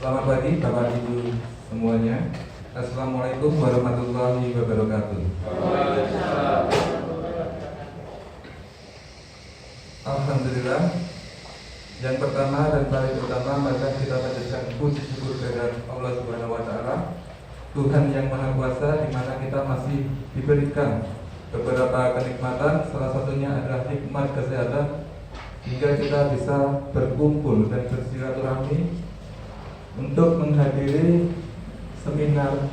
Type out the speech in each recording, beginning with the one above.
Selamat pagi Bapak Ibu semuanya. Assalamualaikum warahmatullahi wabarakatuh. Alhamdulillah. Yang pertama dan paling utama, maka kita panjatkan puji syukur kepada Allah Subhanahu wa taala, Tuhan yang Maha Kuasa, di mana kita masih diberikan beberapa kenikmatan, salah satunya adalah nikmat kesehatan, hingga kita bisa berkumpul dan bersilaturahmi untuk menghadiri seminar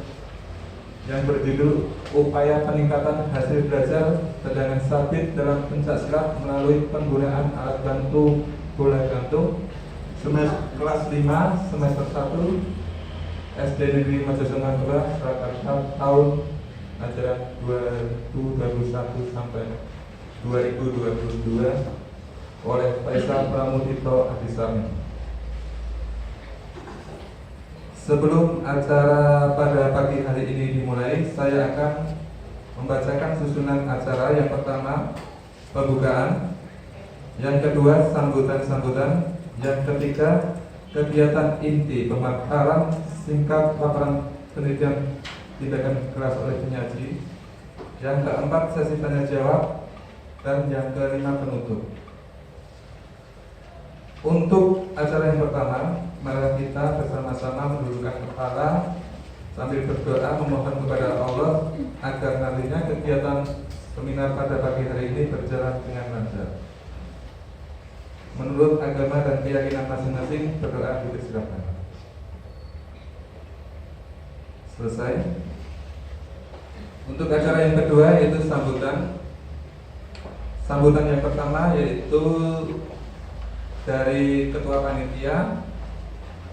yang berjudul Upaya Peningkatan Hasil Belajar Cadangan Sabit dalam Pencaksilat melalui penggunaan alat bantu bola gantung, kelas 5 semester 1 SD Negeri Mojosongan 2 Surakarta tahun ajaran 2021 sampai 2022 oleh Faisal Pramudito Adisami. Sebelum acara pada pagi hari ini dimulai, saya akan membacakan susunan acara. Yang pertama, pembukaan. Yang kedua, sambutan-sambutan. Yang ketiga, kegiatan inti pemaparan singkat paparan penelitian tindakan keras oleh penyaji. Yang keempat, sesi tanya jawab. Dan yang kelima, penutup. Untuk acara yang pertama, mari kita bersama-sama mendudukkan kepala sambil berdoa memohon kepada Allah agar nantinya kegiatan seminar pada pagi hari ini berjalan dengan lancar. Menurut agama dan keyakinan masing-masing, berdoa dipersilakan. Selesai. Untuk acara yang kedua yaitu sambutan. Sambutan yang pertama yaitu dari Ketua Panitia,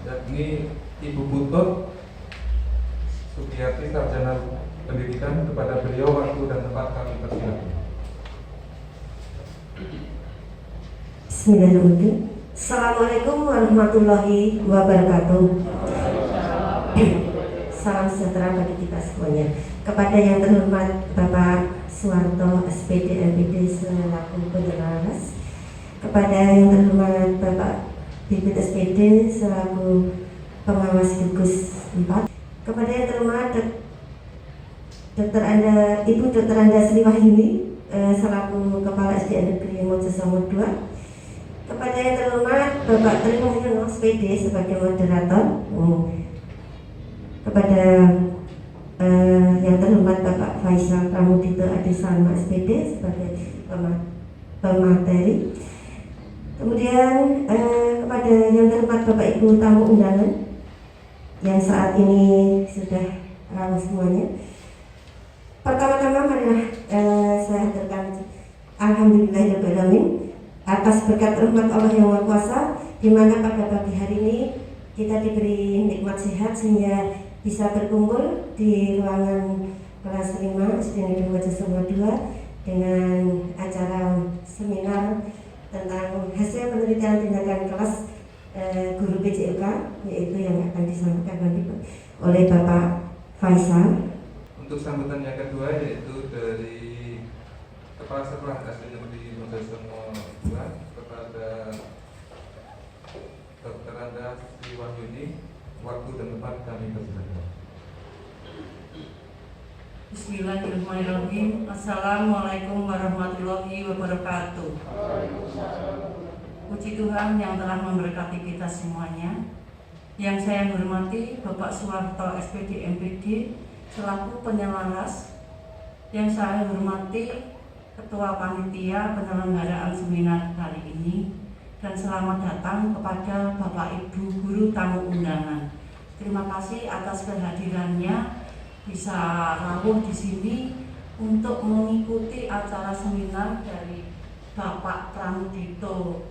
yakni Ibu Putut Sugiyati, Sarjana Pendidikan. Kepada beliau waktu dan tempat kami persilakan. Bismillahirrahmanirrahim. Assalamualaikum warahmatullahi wabarakatuh. Salam sejahtera bagi kita semuanya. Kepada yang terhormat Bapak Suwarto SPD MPD selaku penyelaras, kepada yang terhormat Bapak Bibit SPD selaku pengawas gugus 4, kepada yang terhormat Ibu Dr. Anda Sri Wahyuni selaku Kepala SDN Negeri Mojosongo 2, kepada yang terhormat Bapak Tri Wahyono SPD sebagai moderator, kepada yang terhormat Bapak Faisal Pramudito Adisama SPD sebagai pemateri. Kemudian kepada yang terhormat Bapak Ibu tamu undangan yang saat ini sudah ramai semuanya. Pertama-tama marilah saya haturkan alhamdulillahirobbilalamin atas berkat rahmat Allah yang Maha Kuasa, di mana pada pagi hari ini kita diberi nikmat sehat sehingga bisa berkumpul di ruangan kelas 5 SD Negeri Mojosongo 2 dengan acara seminar tentang hasil penelitian tindakan kelas guru PJOK, yaitu yang akan disampaikan nanti oleh Bapak Faisal. Untuk sambutan yang kedua yaitu dari Kepala Sekolah SD Negeri Mojosongo 2 kepada Dr. Anda Sri Wahyuni, waktu dan tempat kami persilakan. Bismillahirrahmanirrahim. Assalamualaikum warahmatullahi wabarakatuh. Puji Tuhan yang telah memberkati kita semuanya. Yang saya hormati Bapak Suwarto SPD MPD selaku penyelaras. Yang saya hormati Ketua Panitia penyelenggaraan seminar kali ini. Dan selamat datang kepada Bapak Ibu guru tamu undangan. Terima kasih atas kehadirannya, bisa rawuh di sini untuk mengikuti acara seminar dari Bapak Pramudito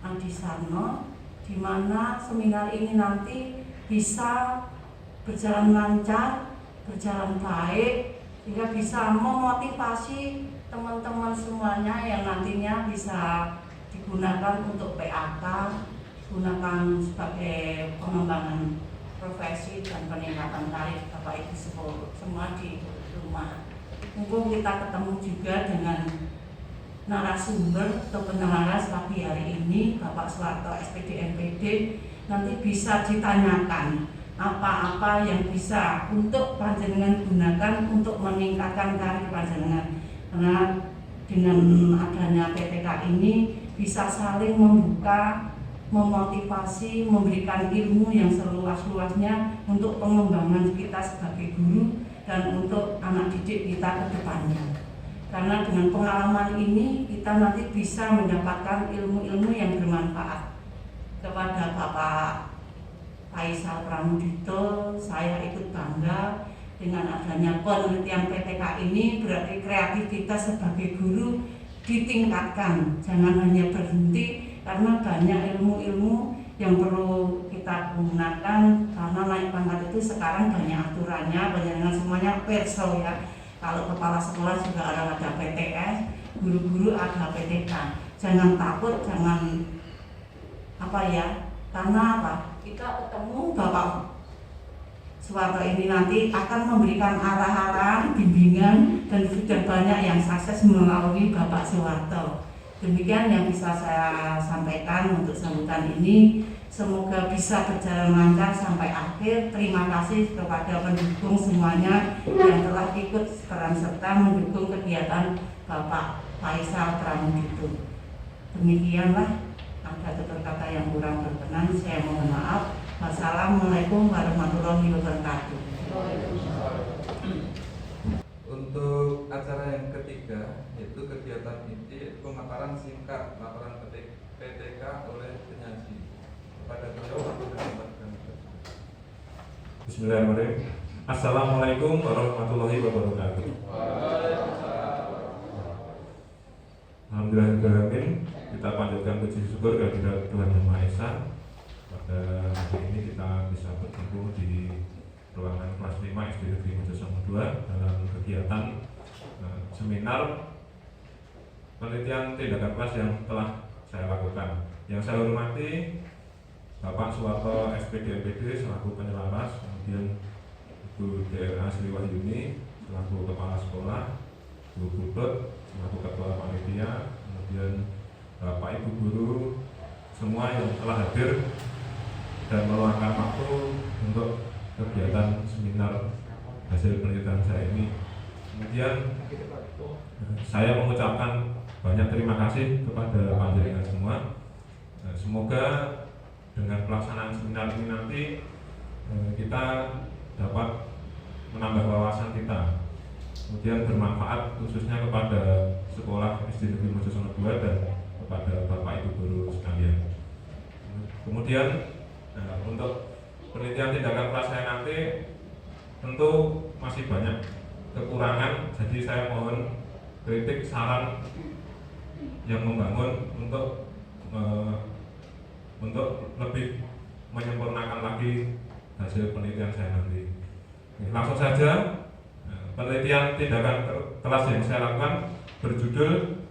Adisarno, di mana seminar ini nanti bisa berjalan lancar, berjalan baik, sehingga bisa memotivasi teman-teman semuanya yang nantinya bisa digunakan untuk PAK, gunakan sebagai pengembangan profesi dan peningkatan karir Bapak Ibu semua di rumah. Mumpung kita ketemu juga dengan narasumber atau penyelaras pagi hari ini, Bapak Suwarto SPD MPD nanti bisa ditanyakan apa-apa yang bisa untuk panjenengan gunakan untuk meningkatkan karir panjenengan. Karena dengan adanya PTK ini bisa saling membuka, memotivasi, memberikan ilmu yang seluas-luasnya untuk pengembangan kita sebagai guru dan untuk anak didik kita ke depannya. Karena dengan pengalaman ini kita nanti bisa mendapatkan ilmu-ilmu yang bermanfaat. Kepada Bapak Faisal Pramudito, saya ikut bangga dengan adanya penelitian PTK ini. Berarti kreativitas sebagai guru ditingkatkan, jangan hanya berhenti, karena banyak ilmu-ilmu yang perlu kita gunakan. Karena naik pangkat itu sekarang banyak aturannya, banyak semuanya perso ya. Kalau kepala sekolah juga ada PTS, guru-guru ada PTK. Jangan takut, jangan karena kita ketemu Bapak Suwarto ini nanti akan memberikan arahan, bimbingan, dan sudah banyak yang sukses melalui Bapak Suwarto. Demikian yang bisa saya sampaikan untuk sambutan ini. Semoga bisa berjalan lancar sampai akhir. Terima kasih kepada pendukung semuanya yang telah ikut peran serta mendukung kegiatan Bapak Faisal Pramudito. Demikianlah. Ada tutur kata yang kurang berkenan, saya mohon maaf. Wassalamualaikum warahmatullahi wabarakatuh. Untuk acara yang ketiga, yaitu kegiatan inti, yaitu pemaparan singkat laporan PTK oleh penyaji. Kepada beliau, aku menyampaikan. Bismillahirrahmanirrahim. Assalamualaikum warahmatullahi wabarakatuh. Alhamdulillahirrahmanirrahim. Kita panjatkan puji syukur kehadirat Tuhan Yang Maha Esa. Pada hari ini kita bisa bertemu di ruangan kelas 5 SD Negeri Mojosongo 2 dalam kegiatan seminar penelitian tindakan kelas yang telah saya lakukan. Yang saya hormati Bapak Suwarto SPD MPD selaku penyelaras, kemudian Ibu DRA Sri Wahyuni selaku kepala sekolah, Bu Bubet selaku ketua panitia, kemudian Bapak Ibu guru semua yang telah hadir dan meluangkan waktu untuk kegiatan seminar hasil penelitian saya ini. Kemudian saya mengucapkan banyak terima kasih kepada panjenengan semua. Semoga dengan pelaksanaan seminar ini nanti kita dapat menambah wawasan kita, kemudian bermanfaat khususnya kepada sekolah SD Negeri Mojosongo 2 dan kepada Bapak Ibu guru sekalian. Kemudian untuk penelitian tindakan kelas saya nanti tentu masih banyak kekurangan, jadi saya mohon kritik saran yang membangun untuk lebih menyempurnakan lagi hasil penelitian saya nanti. Langsung saja, penelitian tindakan kelas yang saya lakukan berjudul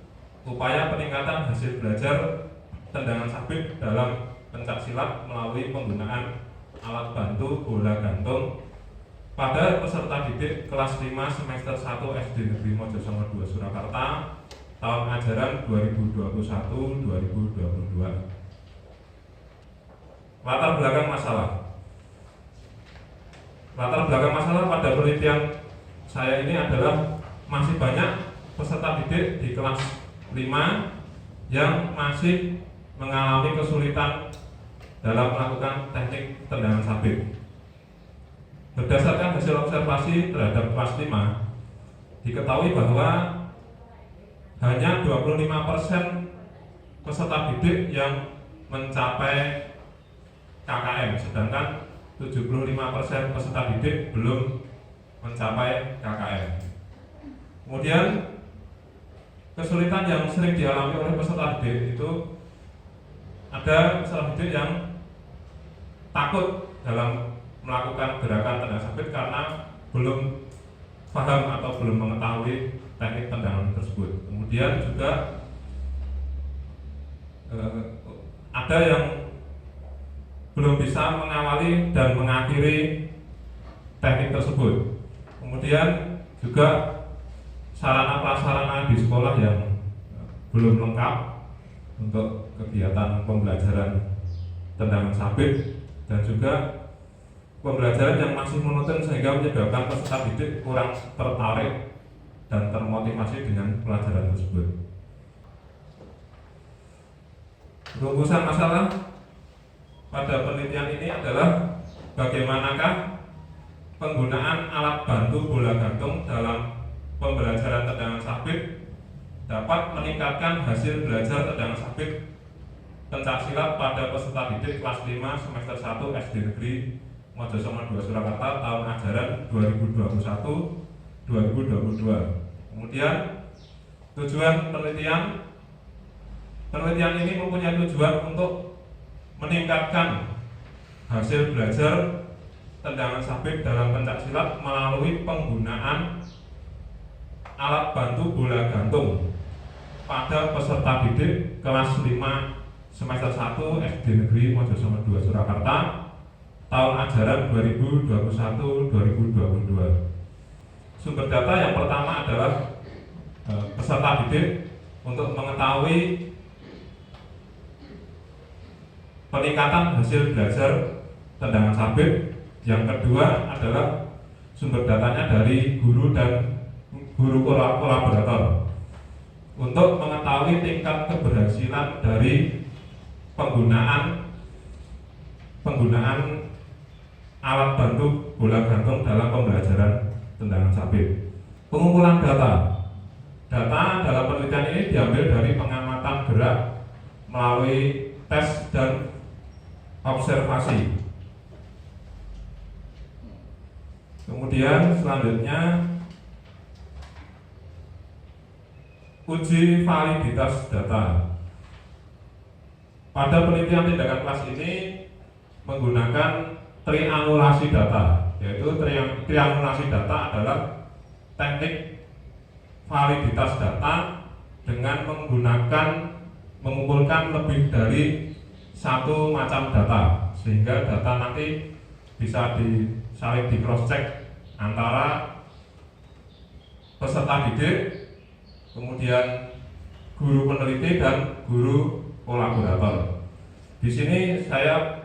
upaya peningkatan hasil belajar tendangan sabit dalam pencak silat melalui penggunaan alat bantu bola gantung pada peserta didik kelas 5 semester 1 SD Negeri Mojosongo 2 Surakarta tahun ajaran 2021-2022. Latar belakang masalah pada penelitian saya ini adalah masih banyak peserta didik di kelas 5 yang masih mengalami kesulitan dalam melakukan teknik tendangan sabit. Berdasarkan hasil observasi terhadap kelas 5, diketahui bahwa hanya 25% peserta didik yang mencapai KKM, sedangkan 75% peserta didik belum mencapai KKM. Kemudian kesulitan yang sering dialami oleh peserta didik itu ada peserta didik yang takut dalam melakukan gerakan tendangan sabit karena belum paham atau belum mengetahui teknik tendangan tersebut. Kemudian juga ada yang belum bisa mengawali dan mengakhiri teknik tersebut. Kemudian juga sarana prasarana di sekolah yang belum lengkap untuk kegiatan pembelajaran tendangan sabit, dan juga pembelajaran yang masih monoton sehingga menyebabkan peserta didik kurang tertarik dan termotivasi dengan pelajaran tersebut. Rumusan masalah pada penelitian ini adalah bagaimanakah penggunaan alat bantu bola gantung dalam pembelajaran tendangan sabit dapat meningkatkan hasil belajar tendangan sabit pencaksilat pada peserta didik kelas 5 semester 1 SD Negeri Mojosongo 2 Surakarta tahun ajaran 2021-2022. Kemudian tujuan penelitian ini mempunyai tujuan untuk meningkatkan hasil belajar tendangan sabit dalam pencaksilat melalui penggunaan alat bantu bola gantung pada peserta didik kelas 5 semester 1 SD Negeri Mojosongo 2 Surakarta tahun ajaran 2021-2022. Sumber data yang pertama adalah peserta didik untuk mengetahui peningkatan hasil belajar tendangan sabit. Yang kedua adalah sumber datanya dari guru dan guru kolaborator untuk mengetahui tingkat keberhasilan dari penggunaan alat bantu bola gantung dalam pembelajaran tendangan sabit. Pengumpulan data dalam penelitian ini diambil dari pengamatan gerak melalui tes dan observasi. Kemudian selanjutnya uji validitas data. Pada penelitian tindakan kelas ini menggunakan triangulasi data, yaitu triangulasi data adalah teknik validitas data dengan mengumpulkan lebih dari satu macam data, sehingga data nanti bisa saling di cross check antara peserta didik, kemudian guru peneliti dan guru kolaborator. Di sini saya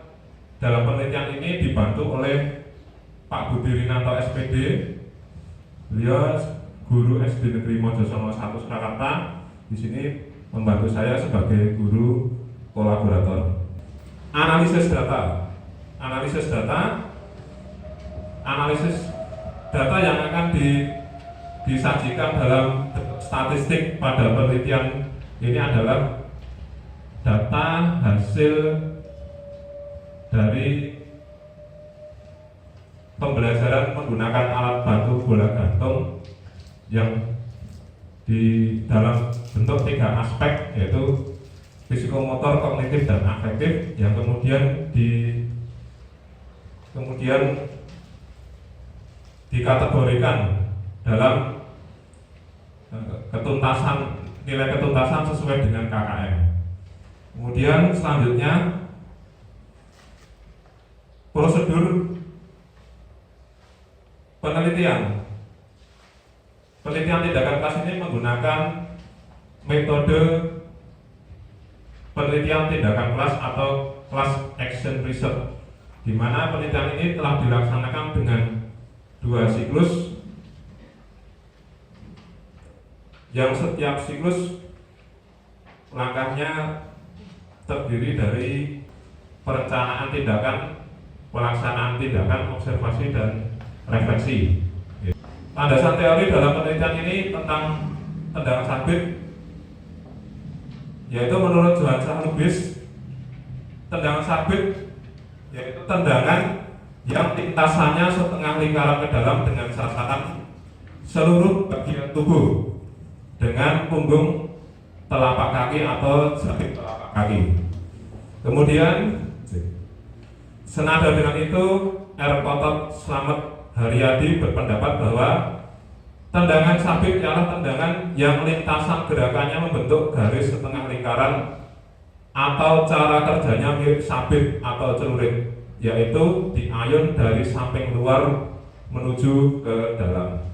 dalam penelitian ini dibantu oleh Pak Budi Rinanto SPD. Beliau guru SD Negeri Mojosongo 1 Surakarta. Di sini membantu saya sebagai guru kolaborator. Analisis data yang akan disajikan dalam statistik pada penelitian ini adalah data hasil dari pembelajaran menggunakan alat bantu bola gantung yang di dalam bentuk 3 aspek, yaitu psikomotor, kognitif, dan afektif, yang kemudian dikategorikan dalam nilai ketuntasan sesuai dengan KKM. Kemudian selanjutnya prosedur penelitian tindakan kelas ini menggunakan metode penelitian tindakan kelas atau class action research, di mana penelitian ini telah dilaksanakan dengan 2 siklus, yang setiap siklus langkahnya terdiri dari perencanaan tindakan, pelaksanaan tindakan, observasi, dan refleksi. Landasan teori dalam penelitian ini tentang tendangan sabit, yaitu menurut Johannes Lubis, tendangan sabit yaitu tendangan yang lintasannya setengah lingkaran ke dalam dengan sasaran seluruh bagian tubuh dengan punggung telapak kaki atau jari telapak kaki. Kemudian senada dengan itu, R. Kotot Slamet Haryadi berpendapat bahwa tendangan sabit ialah tendangan yang lintasan gerakannya membentuk garis setengah lingkaran atau cara kerjanya mirip sabit atau celurit, yaitu diayun dari samping luar menuju ke dalam.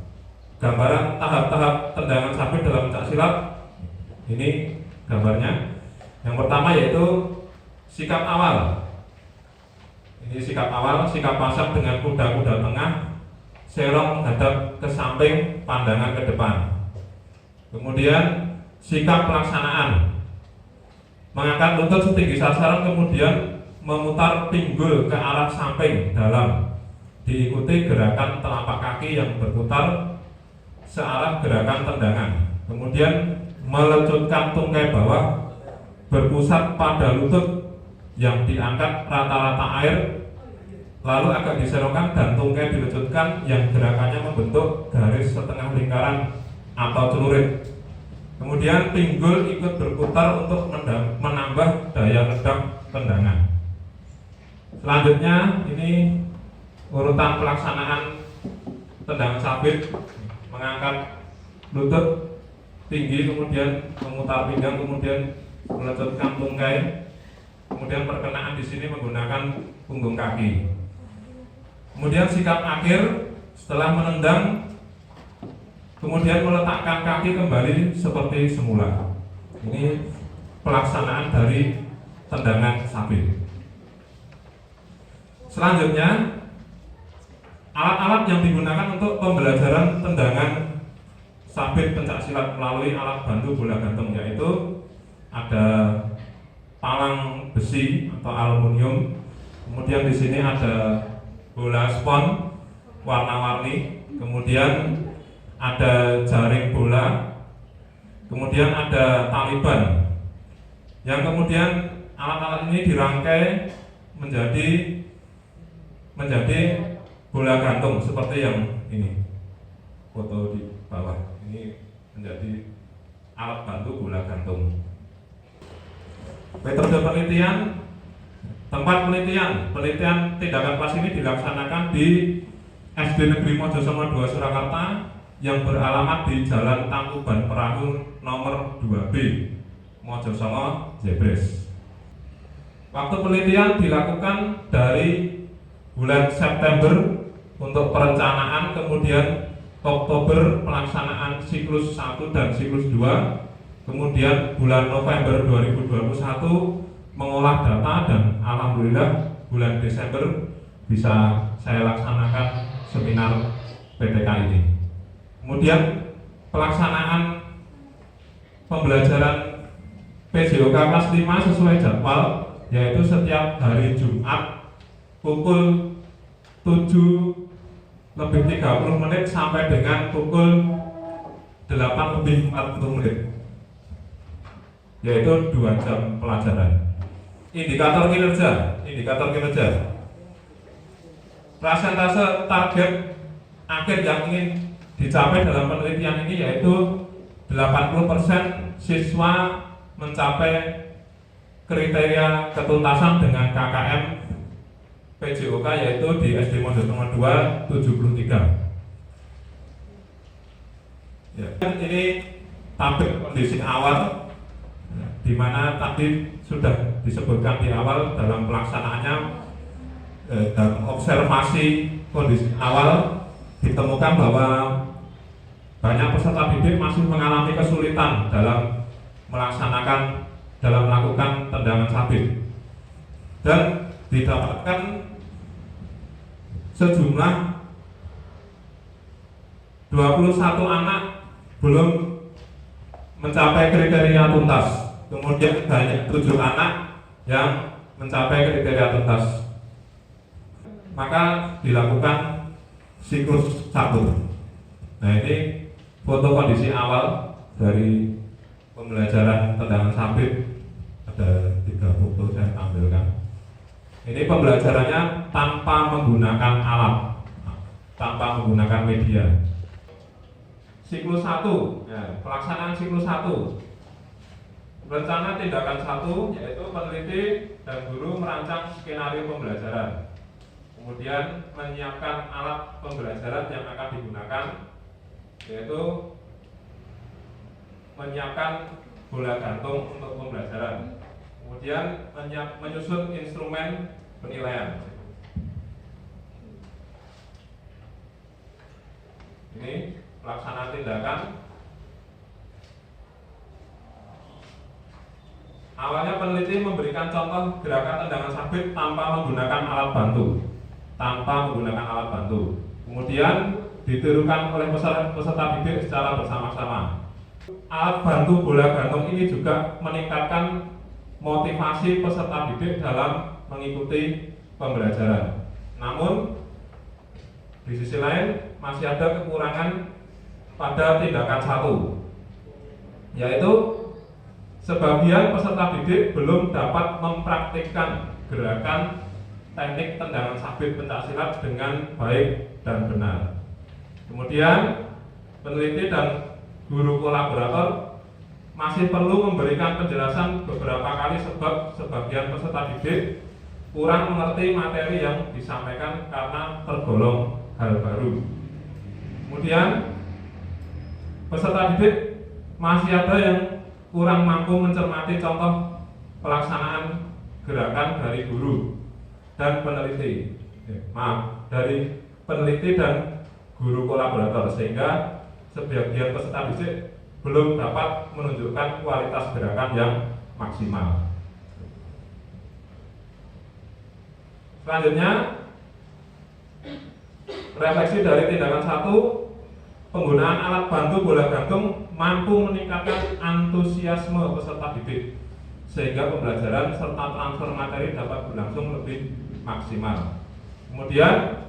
Gambaran tahap-tahap tendangan sabit dalam pencaksilat, ini gambarnya. Yang pertama yaitu sikap awal. Ini sikap awal, sikap pasang dengan kuda-kuda tengah, serong menghadap ke samping, pandangan ke depan. Kemudian sikap pelaksanaan, mengangkat lutut setinggi sasaran, kemudian memutar pinggul ke arah samping dalam, diikuti gerakan telapak kaki yang berputar searah gerakan tendangan. Kemudian melecutkan tungkai bawah berpusat pada lutut yang diangkat rata-rata air, lalu agak diserongkan dan tungkai dilecutkan yang gerakannya membentuk garis setengah lingkaran atau celurit. Kemudian pinggul ikut berputar untuk menambah daya redam tendangan. Selanjutnya ini urutan pelaksanaan tendangan sabit, mengangkat lutut tinggi, kemudian memutar pinggang, kemudian melecutkan tungkai. Kemudian perkenaan di sini menggunakan punggung kaki. Kemudian sikap akhir setelah menendang, kemudian meletakkan kaki kembali seperti semula. Ini pelaksanaan dari tendangan sabit. Selanjutnya, alat-alat yang digunakan untuk pembelajaran tendangan sabit pencaksilat melalui alat bantu bola gantung, yaitu ada palang besi atau aluminium, kemudian di sini ada bola spon warna-warni, kemudian ada jaring bola, kemudian ada taliban, yang kemudian alat-alat ini dirangkai menjadi bola gantung seperti yang ini foto di bawah. Ini menjadi alat bantu bola gantung. Metode penelitian, tempat penelitian tindakan kelas ini dilaksanakan di SD Negeri Mojosongo 2 Surakarta yang beralamat di Jalan Tangkuban Perahu nomor 2B, Mojosongo, Jebres. Waktu penelitian dilakukan dari bulan September untuk perencanaan, kemudian Oktober pelaksanaan siklus 1 dan siklus 2, kemudian bulan November 2021 mengolah data, dan alhamdulillah bulan Desember bisa saya laksanakan seminar PTK ini. Kemudian pelaksanaan pembelajaran PJOK kelas 5 sesuai jadwal, yaitu setiap hari Jumat pukul 7:30 sampai dengan pukul 8:40, yaitu 2 jam pelajaran. Indikator kinerja. Persentase target akhir yang ingin dicapai dalam penelitian ini yaitu 80% siswa mencapai kriteria ketuntasan dengan KKM PJOK, yaitu di SD Mojosongo 2 73. Ya. Ini tabel kondisi awal, di mana tadi sudah disebutkan di awal dalam pelaksanaannya, dalam observasi kondisi awal ditemukan bahwa banyak peserta didik masih mengalami kesulitan dalam melakukan tendangan sabit, dan didapatkan sejumlah 21 anak belum mencapai kriteria tuntas. Kemudian banyak 7 anak yang mencapai kriteria tuntas. Maka dilakukan siklus 1. Nah, ini foto kondisi awal dari pembelajaran tendangan sabit. Ada 3 foto saya tampilkan. Ini pembelajarannya tanpa menggunakan alat, tanpa menggunakan media. Siklus 1, ya, pelaksanaan siklus 1. Rencana tindakan 1 yaitu peneliti dan guru merancang skenario pembelajaran, kemudian menyiapkan alat pembelajaran yang akan digunakan, yaitu menyiapkan bola gantung untuk pembelajaran, kemudian menyusun instrumen penilaian. Ini pelaksanaan tindakan. Awalnya peneliti memberikan contoh gerakan tendangan sabit tanpa menggunakan alat bantu. Kemudian ditirukan oleh peserta didik secara bersama-sama. Alat bantu bola gantung ini juga meningkatkan motivasi peserta didik dalam mengikuti pembelajaran. Namun di sisi lain masih ada kekurangan pada tindakan 1, yaitu sebagian peserta didik belum dapat mempraktikkan gerakan teknik tendangan sabit pencaksilat dengan baik dan benar. Kemudian peneliti dan guru kolaborator masih perlu memberikan penjelasan beberapa kali sebab sebagian peserta didik kurang mengerti materi yang disampaikan karena tergolong hal baru. Kemudian peserta didik masih ada yang kurang mampu mencermati contoh pelaksanaan gerakan dari guru dan peneliti. Dari peneliti dan guru kolaborator, sehingga sebagian peserta didik belum dapat menunjukkan kualitas gerakan yang maksimal. Selanjutnya, refleksi dari tindakan 1, penggunaan alat bantu bola gantung mampu meningkatkan antusiasme peserta didik sehingga pembelajaran serta transfer materi dapat berlangsung lebih maksimal. Kemudian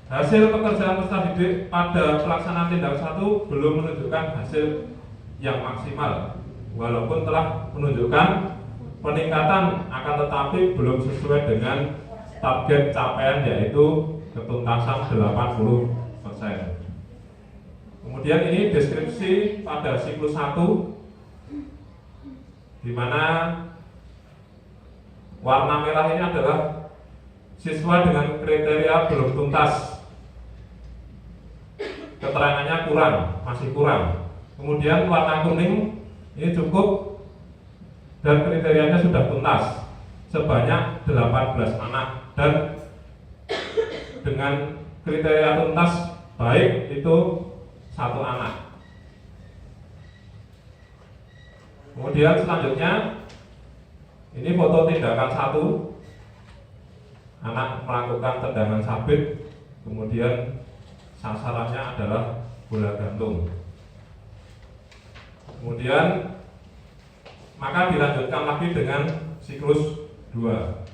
hasil pekerjaan peserta didik pada pelaksanaan tindakan 1 belum menunjukkan hasil yang maksimal, walaupun telah menunjukkan peningkatan, akan tetapi belum sesuai dengan target capaian, yaitu ketuntasan 80%. Kemudian ini deskripsi pada siklus 1, di mana warna merah ini adalah siswa dengan kriteria belum tuntas, keterangannya masih kurang. Kemudian warna kuning ini cukup dan kriterianya sudah tuntas, sebanyak 18 anak, dan dengan kriteria tuntas baik itu 1 anak. Kemudian selanjutnya ini foto tindakan 1, anak melakukan tendangan sabit, kemudian sasarannya adalah bola gantung. Kemudian maka dilanjutkan lagi dengan siklus 2.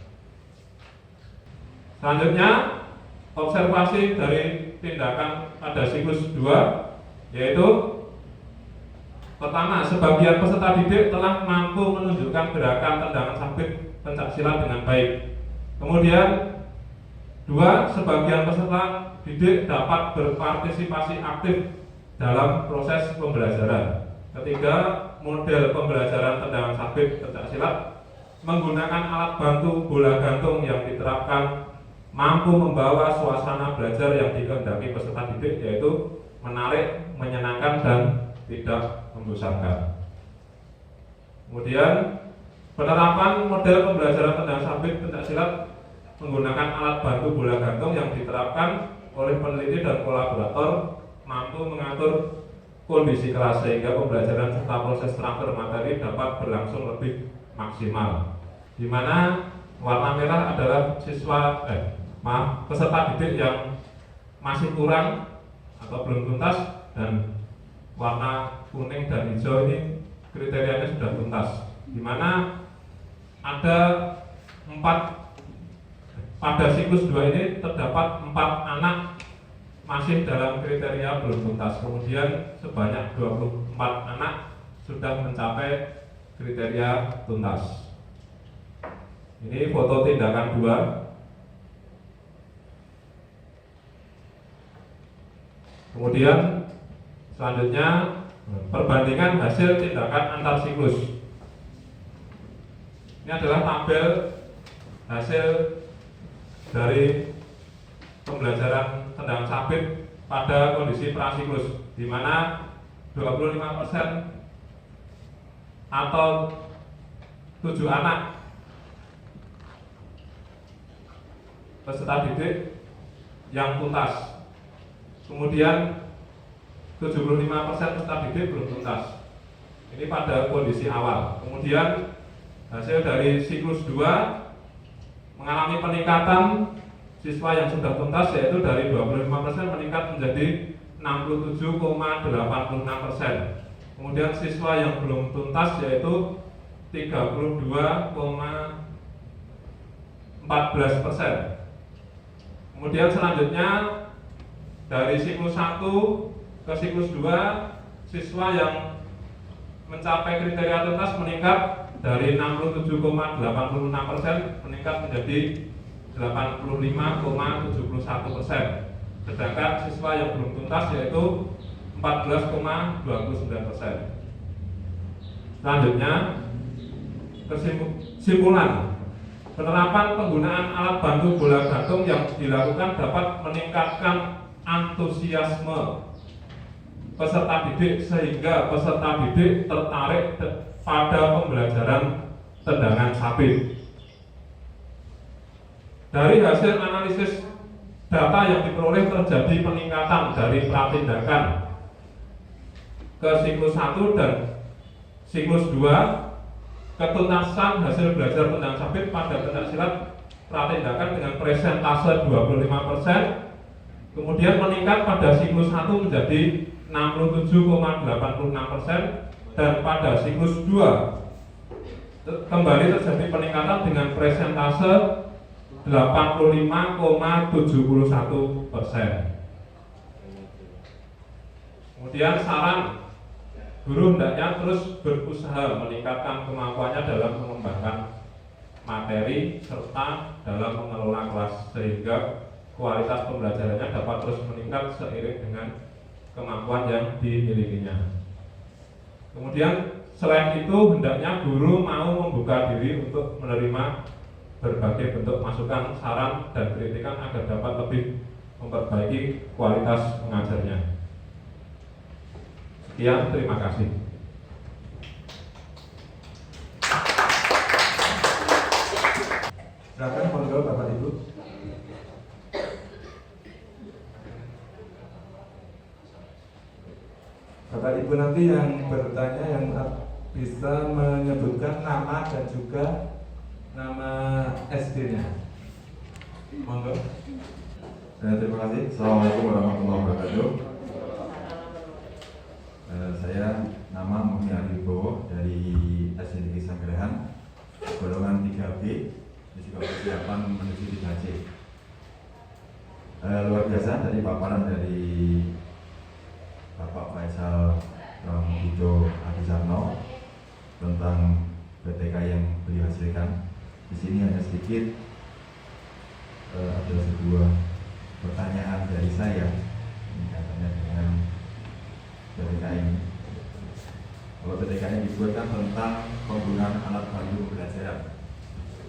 Selanjutnya observasi dari tindakan pada siklus 2, yaitu pertama, sebagian peserta didik telah mampu menunjukkan gerakan tendangan sabit pencaksilat dengan baik. Kemudian 2, sebagian peserta didik dapat berpartisipasi aktif dalam proses pembelajaran. Ketiga, model pembelajaran tendangan sabit pencaksilat menggunakan alat bantu bola gantung yang diterapkan mampu membawa suasana belajar yang dikehendaki peserta didik, yaitu menarik, menyenangkan, dan tidak membosankan. Kemudian penerapan model pembelajaran tendangan sabit pencaksilat menggunakan alat bantu bola gantung yang diterapkan oleh peneliti dan kolaborator mampu mengatur kondisi kelas sehingga pembelajaran serta proses transfer materi dapat berlangsung lebih maksimal. Di mana warna merah adalah peserta didik yang masih kurang atau belum tuntas, dan warna kuning dan hijau ini kriterianya sudah tuntas. Di mana ada pada siklus 2 ini terdapat 4 anak masih dalam kriteria belum tuntas. Kemudian sebanyak 24 anak sudah mencapai kriteria tuntas. Ini foto tindakan 2. Kemudian selanjutnya perbandingan hasil tindakan antar siklus. Ini adalah tabel hasil dari pembelajaran tendangan sabit pada kondisi prasiklus, di mana 25% atau 7 anak peserta didik yang tuntas. Kemudian 75% peserta didik belum tuntas. Ini pada kondisi awal. Kemudian hasil dari siklus 2 mengalami peningkatan siswa yang sudah tuntas, yaitu dari 25% meningkat menjadi 67,86%. Kemudian siswa yang belum tuntas yaitu 32,14%. Kemudian selanjutnya dari siklus 1 ke siklus 2, siswa yang mencapai kriteria tuntas meningkat dari 67,86% meningkat menjadi 85,71%. Sedangkan siswa yang belum tuntas yaitu 14,29%. Selanjutnya, kesimpulan. Penerapan penggunaan alat bantu bola gantung yang dilakukan dapat meningkatkan antusiasme peserta didik sehingga peserta didik tertarik pada pembelajaran tendangan sabit. Dari hasil analisis data yang diperoleh terjadi peningkatan dari pratindakan ke siklus 1 dan siklus 2. Ketuntasan hasil belajar tendangan sabit pada pencaksilat pratindakan dengan presentase 25%, kemudian meningkat pada siklus 1 menjadi 67,86%, dan pada siklus 2 kembali terjadi peningkatan dengan presentase 85,71%. Kemudian saran, guru hendaknya terus berusaha meningkatkan kemampuannya dalam mengembangkan materi serta dalam mengelola kelas sehingga kualitas pembelajarannya dapat terus meningkat seiring dengan kemampuan yang dimilikinya. Kemudian selain itu hendaknya guru mau membuka diri untuk menerima berbagai bentuk masukan, saran, dan kritikan agar dapat lebih memperbaiki kualitas mengajarnya. Sekian, terima kasih. Silakan monggo Bapak Ibu. Bapak Ibu nanti yang bertanya yang bisa menyebutkan nama dan juga nama SD-nya. Monggo. Terima kasih. Assalamualaikum warahmatullahi wabarakatuh. Saya nama Muhammad Aribo dari SD Negeri Sanggerahan, golongan 3B, fisika persiapan menuju 3C. Luar biasa dari paparan dari Bapak Faisal Pramudijo Adisarno tentang PTK yang beliau hasilkan. Di sini hanya sedikit ada sebuah pertanyaan dari saya katanya dengan PTK ini. Kalau PTK ini dibuatkan tentang penggunaan alat bantu pembelajaran,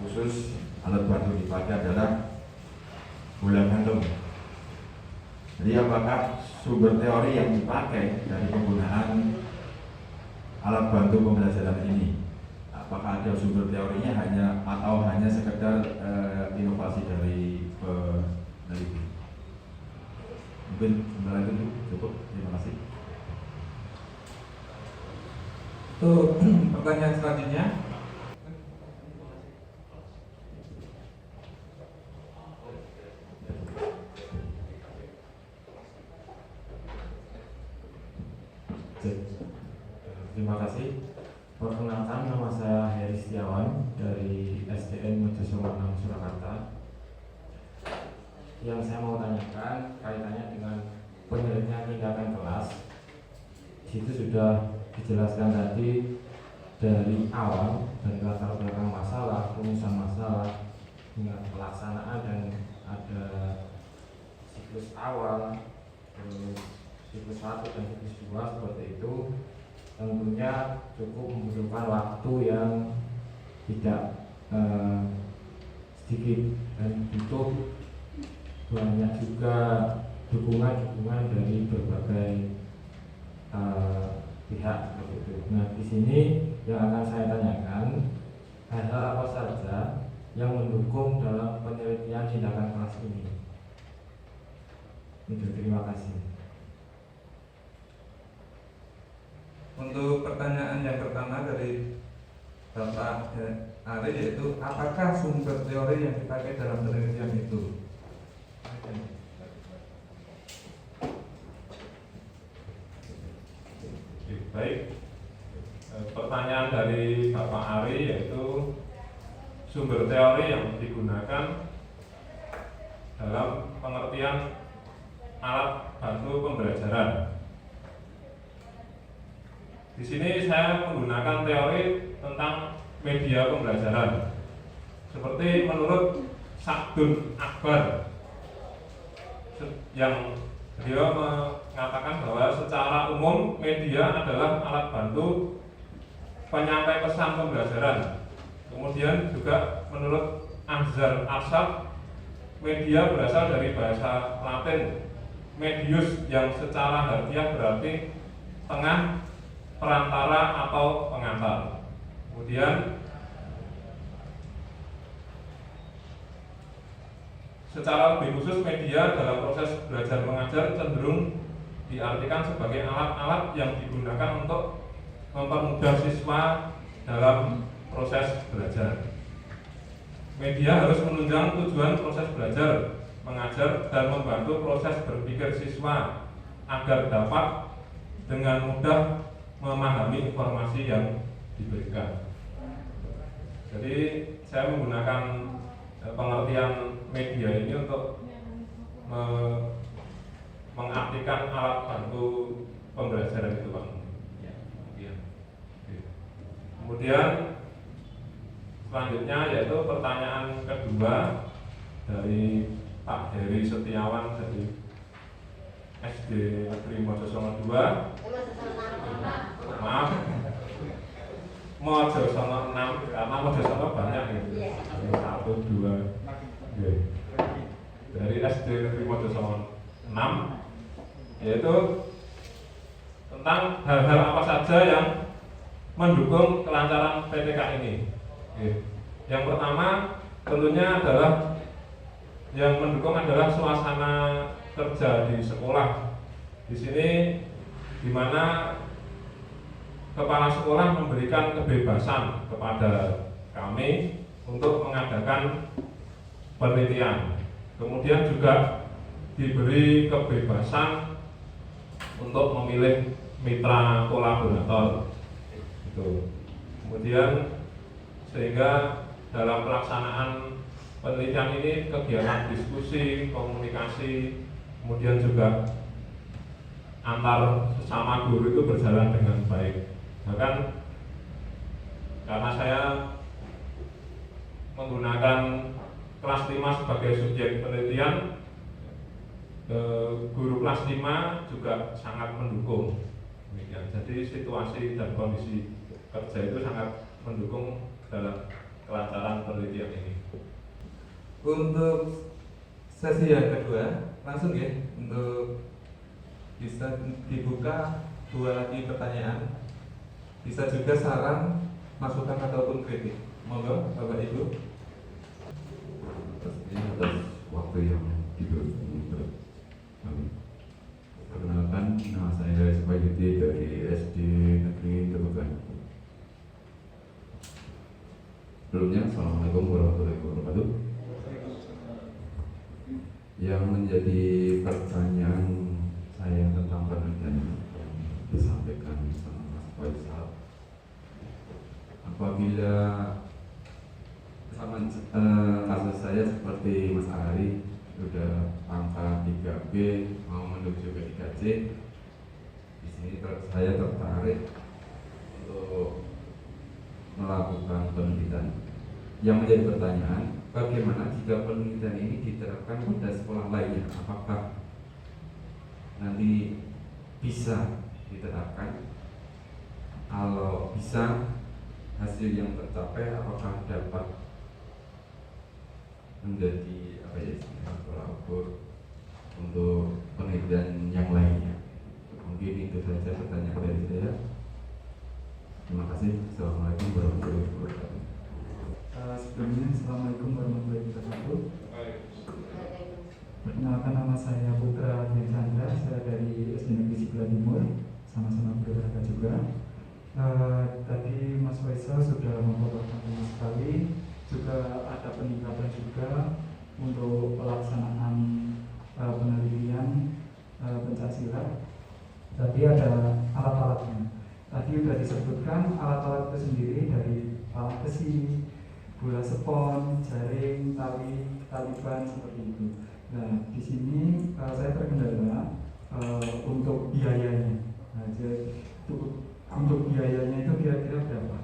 khusus alat bantu dipakai adalah bola gantung. Jadi apakah sumber teori yang dipakai dari penggunaan alat bantu pembelajaran ini, apakah ada sumber teorinya atau hanya sekedar inovasi dari peneliti? Mungkin sebenarnya itu cukup. Terima kasih. Untuk pertanyaan selanjutnya, terima kasih. Perkenalkan, nama saya Heri Setiawan dari SDN Mercusuar 6 Surakarta. Yang saya mau tanyakan kaitannya dengan penelitian tindakan kelas. Di situ sudah dijelaskan tadi dari awal, dari latar belakang masalah, rumusan masalah, hingga pelaksanaan, dan ada siklus awal, siklus 1 dan siklus 2 seperti itu. Tentunya cukup membutuhkan waktu yang tidak sedikit dan butuh banyak juga dukungan dari berbagai pihak seperti itu. Nah, di sini yang akan saya tanyakan, hal-hal apa saja yang mendukung dalam penelitian tindakan kelas ini? Itu, terima kasih. untuk pertanyaan yang pertama dari Bapak Ari, yaitu apakah sumber teori yang dipakai dalam penelitian itu? Baik, pertanyaan dari Bapak Ari yaitu sumber teori yang digunakan dalam pengertian alat bantu pembelajaran. Di sini saya menggunakan teori tentang media pembelajaran. Seperti menurut Sakdun Akbar yang beliau mengatakan bahwa secara umum media adalah alat bantu penyampai pesan pembelajaran. Kemudian juga menurut Azhar Arshad, media berasal dari bahasa Latin medius yang secara harfiah berarti tengah, perantara atau pengantar. Kemudian secara lebih khusus media dalam proses belajar mengajar cenderung diartikan sebagai alat-alat yang digunakan untuk mempermudah siswa dalam proses belajar. Media harus menunjang tujuan proses belajar mengajar dan membantu proses berpikir siswa agar dapat dengan mudah memahami informasi yang diberikan. Jadi saya menggunakan pengertian media ini untuk mengartikan alat bantu pembelajaran itu, Pak. Kemudian selanjutnya yaitu pertanyaan kedua dari Pak Heri Setiawan dari SD Negeri Mojosongo 2. Maaf, Mojosongo 6 karena Mojosongo banyak gitu. 1, 2, dari SD Negeri Mojosongo 6, yaitu tentang hal-hal apa saja yang mendukung kelancaran PTK ini. Yang pertama tentunya adalah yang mendukung adalah suasana kerja di sekolah. Di sini di mana kepala sekolah memberikan kebebasan kepada kami untuk mengadakan penelitian. Kemudian juga diberi kebebasan untuk memilih mitra kolaborator. Itu. Kemudian sehingga dalam pelaksanaan penelitian ini kegiatan diskusi, komunikasi, kemudian juga antar sesama guru itu berjalan dengan baik. Bahkan karena saya menggunakan kelas 5 sebagai subjek penelitian, guru kelas 5 juga sangat mendukung. Jadi situasi dan kondisi kerja itu sangat mendukung dalam kelancaran penelitian ini. Untuk sesi yang kedua, langsung ya, untuk bisa dibuka 2 lagi pertanyaan. Bisa juga saran, masukan ataupun kritik. Monggo Bapak Ibu. Atas waktu yang diberikan kami. Perkenalkan, nama saya Ismail dari SD Negeri Tegukan. Sebelumnya, Assalamualaikum warahmatullahi wabarakatuh. Yang menjadi pertanyaan saya tentang penelitian yang disampaikan sama Mas Faisal, apabila sama kasus saya seperti Mas Ari sudah angka 3B mau menuju ke 3C, di sini saya tertarik untuk melakukan penelitian. Yang menjadi pertanyaan, bagaimana jika penelitian ini diterapkan pada sekolah lainnya? Apakah nanti bisa diterapkan? Kalau bisa, hasil yang tercapai apakah dapat menjadi tolak ukur untuk penelitian yang lainnya? Mungkin itu saja pertanyaan dari saya. Terima kasih. Assalamualaikum warahmatullahi wabarakatuh. Sebelumnya, Assalamualaikum warahmatullahi wabarakatuh. Perkenalkan, nama saya Putra Dian Chandra, saya dari SD Negeri Sigla Timur, sama-sama berolahraga juga. Tadi Mas Faisal sudah membawakan banyak sekali, juga ada peningkatan juga untuk pelaksanaan penelitian pencaksilat. Tadi ada alat-alatnya. Tadi sudah disebutkan alat-alat itu sendiri dari alat besi, bola spons, jaring, tali ban seperti itu. Nah, di sini saya terkendala untuk biayanya. Nah, jadi untuk biayanya itu kira-kira berapa?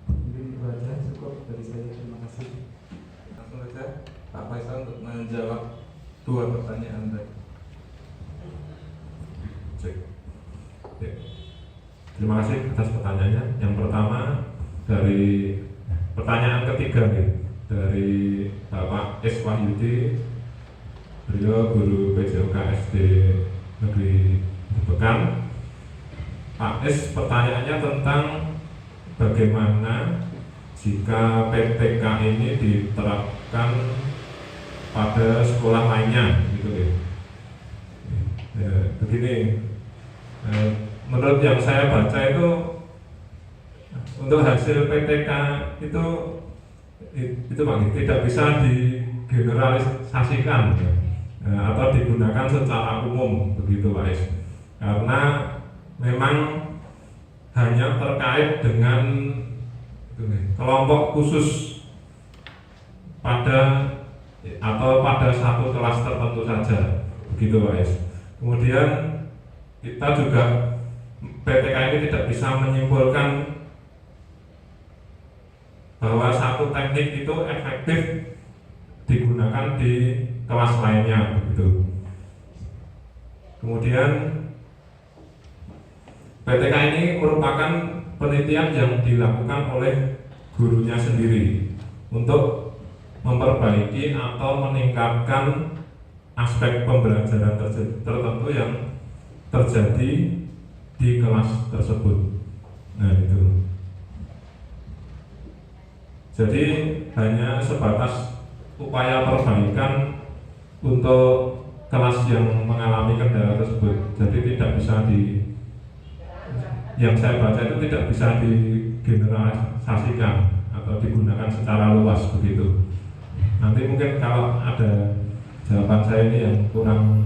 Mungkin itu aja, cukup dari saya. Terima kasih. Langsung saja Pak Faisal untuk menjawab 2 pertanyaan tadi. Cek. Ya. Terima kasih atas pertanyaannya. Yang pertama dari pertanyaan ketiga nih, dari Bapak S. Wahyudi, beliau guru PJOK SD Negeri Bekan. Pak S, pertanyaannya tentang bagaimana jika PTK ini diterapkan pada sekolah lainnya, gitu ya. Begini, menurut yang saya baca itu untuk hasil PTK itu Pak, tidak bisa digeneralisasikan ya, atau digunakan secara umum, begitu Pak S. Karena memang hanya terkait dengan kelompok khusus pada satu kelas tertentu saja, begitu Pak S. Kemudian kita juga PTK ini tidak bisa menyimpulkan bahwa satu teknik itu efektif digunakan di kelas lainnya, begitu. Kemudian PTK ini merupakan penelitian yang dilakukan oleh gurunya sendiri untuk memperbaiki atau meningkatkan aspek pembelajaran tertentu yang terjadi di kelas tersebut. Nah, itu. Jadi hanya sebatas upaya perbaikan untuk kelas yang mengalami kendala tersebut. Jadi tidak bisa yang saya baca itu tidak bisa digeneralisasikan atau digunakan secara luas, begitu. Nanti mungkin kalau ada jawaban saya ini yang kurang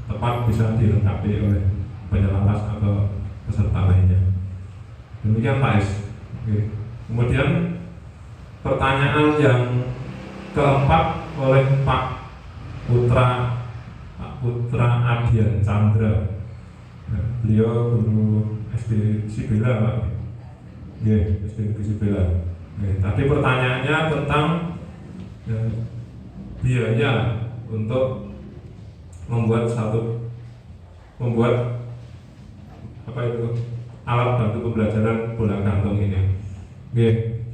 tepat bisa dilengkapi oleh penyelaras atau peserta lainnya. Demikian Pak S. Oke. Kemudian pertanyaan yang keempat oleh Pak Putra Adian Chandra. Beliau guru SD Sibela, Pak. SD Sibela. Tadi pertanyaannya tentang biaya untuk membuat alat bantu pembelajaran bola gantung ini.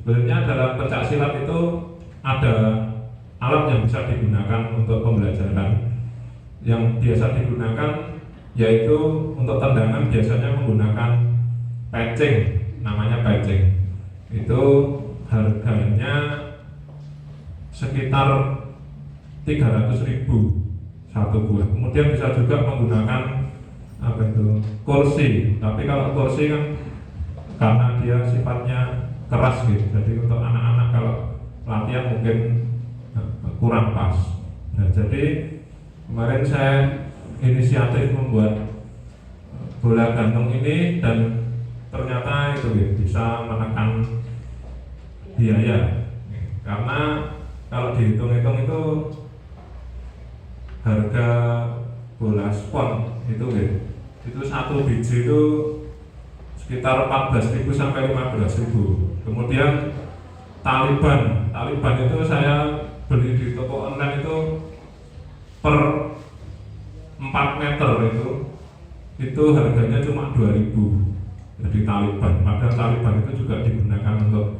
Sebenarnya dalam pencak silat itu ada alat yang bisa digunakan untuk pembelajaran. Yang biasa digunakan yaitu untuk tendangan biasanya menggunakan patching, namanya patching. Itu harganya sekitar 300.000 satu buah. Kemudian bisa juga menggunakan kursi. Tapi kalau kursi kan karena dia sifatnya keras gitu, jadi untuk anak-anak kalau latihan mungkin kurang pas. Nah, jadi kemarin saya inisiatif membuat bola gantung ini dan ternyata itu bisa menekan biaya, karena kalau dihitung-hitung itu harga bola spons itu satu biji itu sekitar 14.000 sampai 15.000. Kemudian Taliban itu saya beli di toko online itu per 4 meter itu harganya cuma 2.000. Jadi Taliban, padahal Taliban itu juga digunakan untuk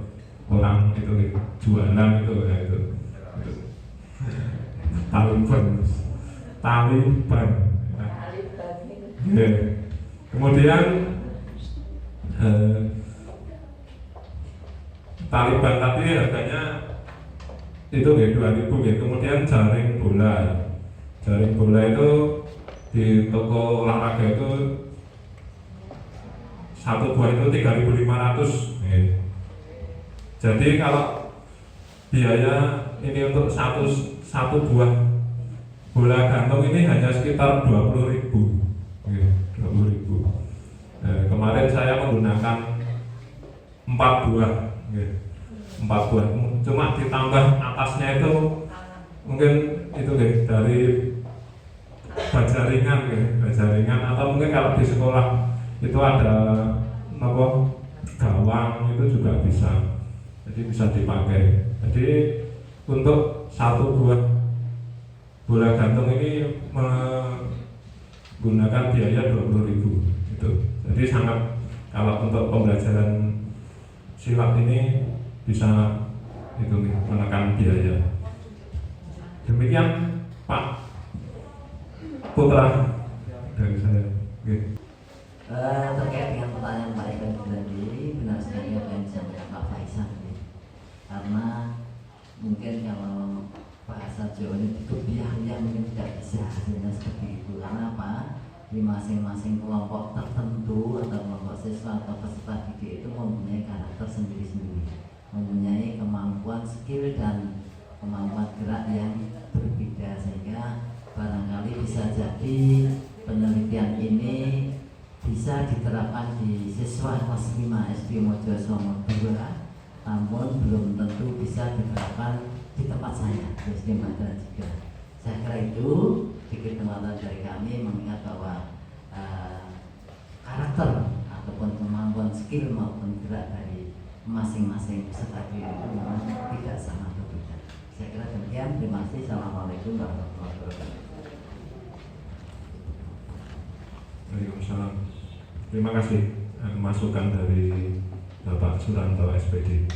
orang itu jualan itu. Taliban. Kemudian Taliban tadi harganya itu 2.000. Kemudian jaring bola itu di toko olahraga itu satu buah itu 3.500. Jadi kalau biaya ini untuk satu buah bola gantung ini hanya sekitar 20.000. 20.000. Kemarin saya menggunakan 4 buah. 4 buah. Cuma ditambah atasnya itu mungkin itu dari bajaringan atau mungkin kalau di sekolah itu ada gawang itu juga bisa, jadi bisa dipakai. Jadi untuk satu buah bola gantung ini menggunakan biaya 20.000 itu. Jadi sangat, kalau untuk pembelajaran silat ini bisa itu menekan biaya. Demikian Pak Putra dari saya. Terkait dengan pertanyaan Pak Ivan tadi, benar sekali apa yang disampaikan Pak Faisal. Karena mungkin kalau bahasa Jawa ini dikopiahnya mungkin tidak bisa hasilnya seperti itu. Karena apa? Di masing-masing kelompok tertentu atau kelompok siswa atau peserta didik itu mempunyai karakter sendiri-sendiri, mempunyai kemampuan skill dan kemampuan gerak yang berbeda, sehingga barangkali bisa jadi penelitian ini bisa diterapkan di siswa kelas 5 SD Mojosongo 2, namun belum tentu bisa diterapkan di tempat saya di SD Madura juga. Saya kira itu sedikit penguatan dari kami, mengingat bahwa karakter ataupun kemampuan skill maupun gerak dari masing-masing peserta didik itu memang tidak sama berbeda. Saya kira demikian. Terima kasih. Assalamualaikum warahmatullahi wabarakatuh. Waalaikumsalam. Terima kasih masukan dari Bapak Suranto SPD.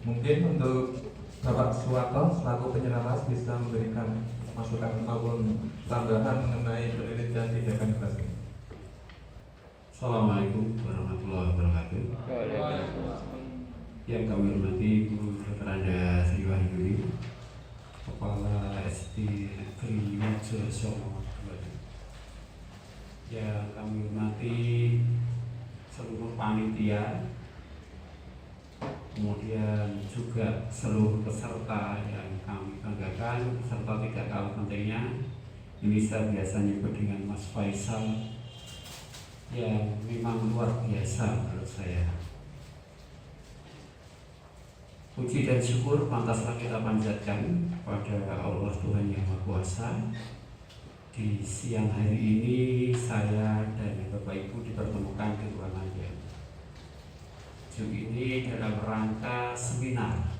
Mungkin untuk Bapak Suwarto selaku penyelaras bisa memberikan masukan maupun tambahan mengenai penelitian di dekan kelas ini. Assalamualaikum warahmatullahi wabarakatuh. Yang kami hormati Guru Dr. Anda Sri Wahyuni, Kepala SD Negeri Mojosongo 2. Yang kami hormati seluruh panitia, kemudian juga seluruh peserta yang kami banggakan, serta tidak kalah pentingnya, ini saya biasa nyebut dengan Mas Faisal, yang memang luar biasa menurut saya. Puji dan syukur pantaslah kita panjatkan pada Allah Tuhan Yang Maha Kuasa. Di siang hari ini saya dan Bapak Ibu dipertemukan di ruangan yang ini dalam rangka seminar.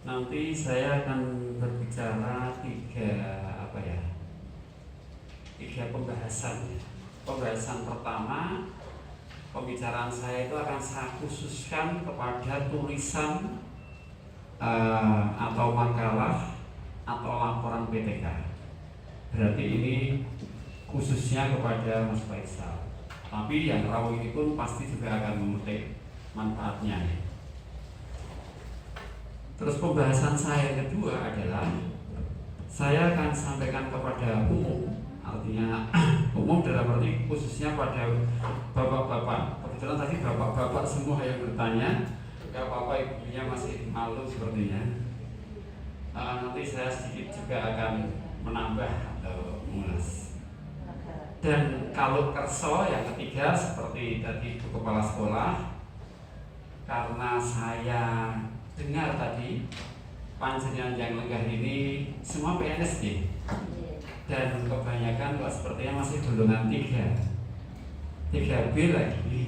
Nanti saya akan berbicara tiga pembahasan. Pembahasan pertama, pembicaraan saya itu akan saya khususkan kepada tulisan atau makalah atau laporan PTK. Berarti ini khususnya kepada Mas Faisal. Tapi yang rawuh ini pun pasti juga akan memetik manfaatnya. Terus pembahasan saya yang kedua adalah saya akan sampaikan kepada umum. Artinya umum dalam arti khususnya pada bapak-bapak. Kebetulan tadi bapak-bapak semua yang bertanya, gak apa-apa ibunya masih malu sepertinya. Nanti saya sedikit juga akan menambah atau mengulas. Dan kalau kerso yang ketiga seperti tadi Ibu Kepala Sekolah, karena saya dengar tadi panjenengan yang lenggah ini semua PNS dan kebanyakan kok sepertinya masih golongan 3B lagi.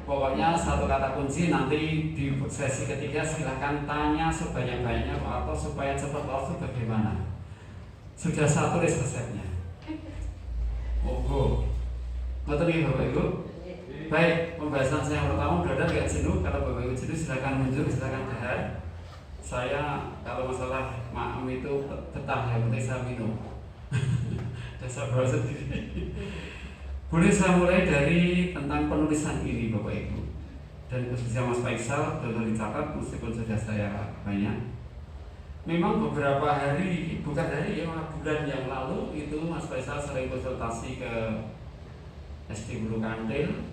Pokoknya satu kata kunci nanti di sesi ketiga silahkan tanya sebanyak-banyaknya atau supaya cepat waktu bagaimana. Sudah saya tulis resepnya. Betul ya Bapak Ibu? Baik, pembahasan saya yang pertama mudah-mudahan tidak jenuh. Kalau Bapak Ibu jenuh silakan mundur, silakan dahar. Saya kalau masalah maam itu betah, yang penting saya minum. Dasar bawa sendiri. Boleh saya mulai dari tentang penulisan ini Bapak Ibu, dan khususnya Mas Faisal, tolong dicatat meskipun sudah saya banyak. memang beberapa hari, bukan hari ya, malah bulan yang lalu itu Mas Faisal sering konsultasi ke SD Bulu Kantil,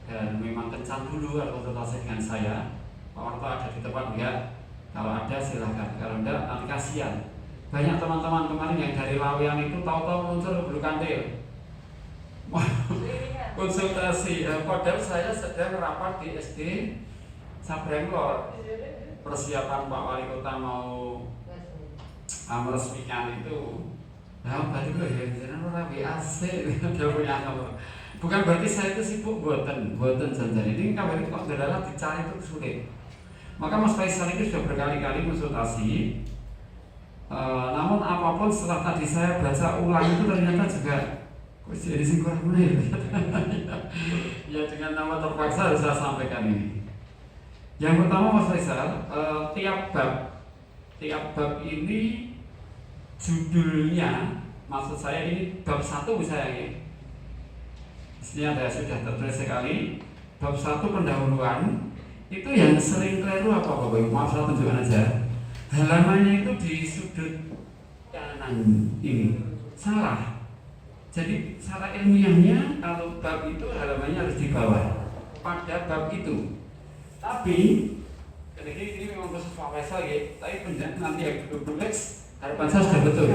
dan memang kencan dulu kalau konsultasi dengan saya. Pak Warto ada di tempat enggak? Kalau ada silahkan, kalau enggak nanti kasihan. Banyak teman-teman kemarin yang dari Lawean itu tahu-tahu muncul ke Bulu Kantil konsultasi. Padahal saya sedang rapat di SD Sabrengkor, persiapan Pak Wali Kota mau meresmikan itu. Nah, berarti gue ya, jangan orang BAC dia punya nomor. Bukan berarti saya itu sibuk buatan jangan ini kabar itu kok adalah dicari itu sulit. Maka Mas Faisal itu sudah berkali-kali konsultasi. Namun apapun setelah tadi saya baca ulang itu ternyata juga jadi singkurang mulai. Ya dengan nama terpaksa harus saya sampaikan ini. Yang pertama Mas Faisal, tiap bab ini judulnya, maksud saya ini bab 1 misalnya ya. Di sini ada sudah tertulis sekali. Bab 1 pendahuluan itu yang sering keliru apa Bapak Ibu? Maaf saya tunjukkan aja. Halamannya itu di sudut kanan ini salah. Jadi secara ilmiahnya kalau bab itu halamannya harus di bawah pada bab itu. Tapi ini memang khusus Pak Faisal ya. Tapi penjelasan nanti yang ditulis harapan saya sudah betul.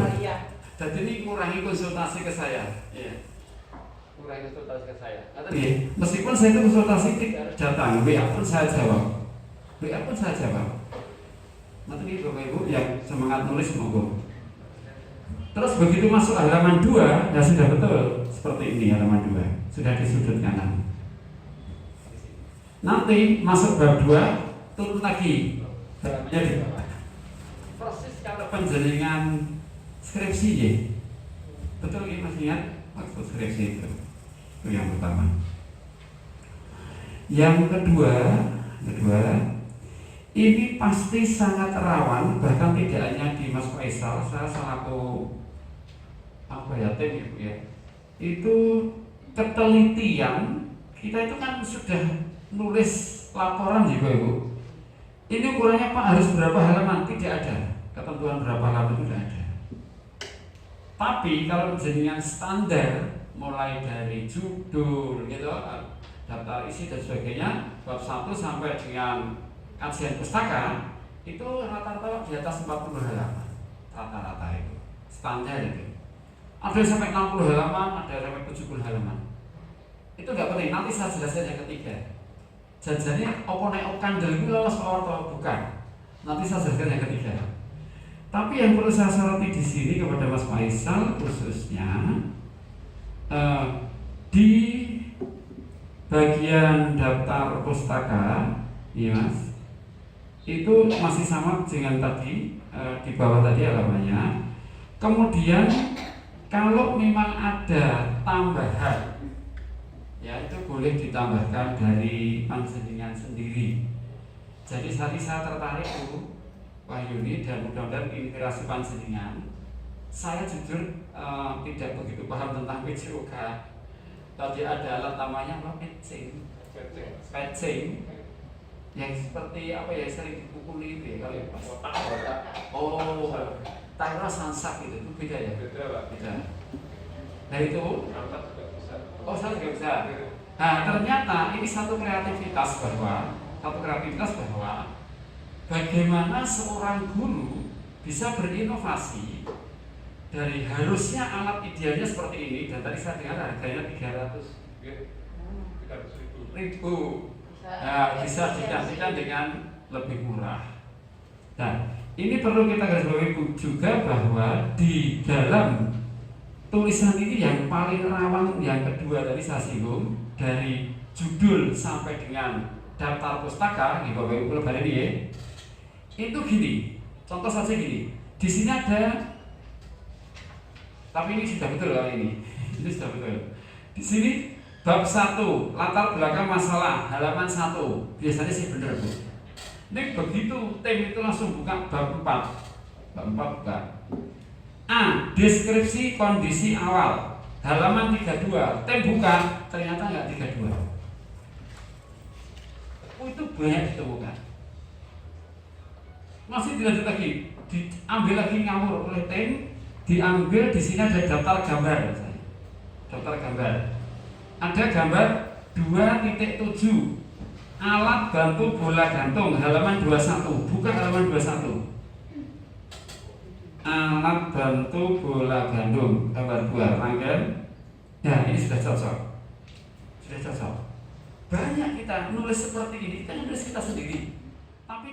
Jadi ini kurangi konsultasi ke saya. Ya. Kurangi konsultasi ke saya. Meskipun saya itu konsultasi tidak datang, WA pun saya jawab. Nanti ini Bapak Ibu yang semangat nulis monggo. Terus begitu masuk halaman 2, ya sudah betul seperti ini halaman 2, sudah di sudut kanan. Nanti masuk bab 2, turun lagi. Jadi persis kalau penjaringan skripsi ya. Betul ya Mas ingat maksud skripsi itu yang pertama. Yang kedua ini pasti sangat rawan, bahkan tidak hanya di Mas Faisal, saya selaku tim Ibu ya, itu ketelitian kita itu kan sudah nulis laporan juga Ibu. Ini ukurannya Pak harus berapa halaman? Tidak ada ketentuan berapa halaman, tidak ada. Tapi kalau jenengan standar mulai dari judul gitu, daftar isi dan sebagainya, bab 1 sampai dengan kajian pustaka itu rata-rata di atas 40 halaman, rata-rata itu standar itu. Ada yang sampai 60 halaman, ada yang sampai 70 halaman. Itu nggak penting, nanti saya jelaskan yang ketiga. Jajannya opo-nek kandel itu lolos atau bukan? Nanti saya jelaskan yang ketiga. Tapi yang perlu saya soroti di sini kepada Mas Faisal khususnya di bagian daftar pustaka, ya Mas, itu masih sama dengan tadi di bawah tadi halamannya. Kemudian kalau memang ada tambahan, ya itu boleh ditambahkan dari panjenengan sendiri. Jadi tadi saya tertarik Bu Wahyuni dan mudah-mudahan inspirasi panjenengan. Saya jujur tidak begitu paham tentang PJOK. Tadi ada alat namanya apa? Patching yang seperti apa ya, sering dipukuli itu ya kalau otak. Oh, Tyra Sansak itu beda ya? Beda. Nah itu, oh saya juga bisa. Nah ternyata ini satu kreativitas bahwa bagaimana seorang guru bisa berinovasi dari harusnya alat idealnya seperti ini, dan tadi saya dengar harganya 300.000. Nah, bisa digantikan dengan lebih murah. Nah, ini perlu kita garis bawahi juga bahwa di dalam tulisan ini yang paling rawan yang kedua tadi saya singgung, dari judul sampai dengan daftar pustaka, Bapak Ibu lebaran ini ya. Itu gini, contoh saja gini. Di sini ada, tapi ini sudah betul lah ini sudah betul. Di sini bab 1, latar belakang masalah, halaman 1. Biasanya sih benar Bu. Ini begitu tim itu langsung buka bab 4. Bab 4 buka. A. Deskripsi kondisi awal, halaman 32. Tim buka, ternyata nggak 32. Oh, itu banyak ditemukan. Masih dilanjut lagi. diambil lagi ngawur oleh tim, diambil di sini ada daftar gambar saya. Daftar gambar. Ada gambar 2.7 alat bantu bola gantung halaman 21, bukan halaman 21. Alat bantu bola gantung gambar 2 rangkaian. Ya, ini sudah cocok. Sudah cocok. Banyak kita nulis seperti ini, kita nulis kita sendiri. Tapi